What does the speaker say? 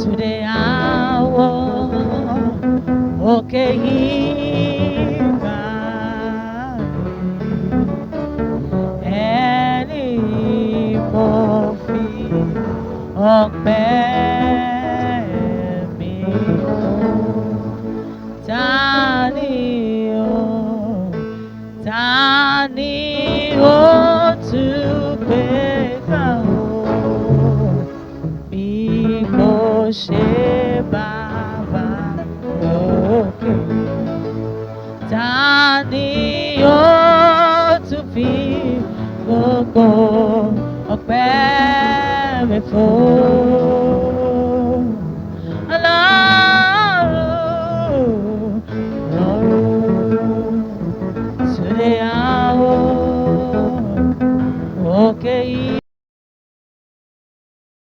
to the hour. Okay, ẹni mo fi ọpẹ́ mi fún. Ta ni ó tún gbéga o bí kò ṣe Bàbá lókè? Ta ni ó tún fi gbogbo ọpẹ́ mi fún?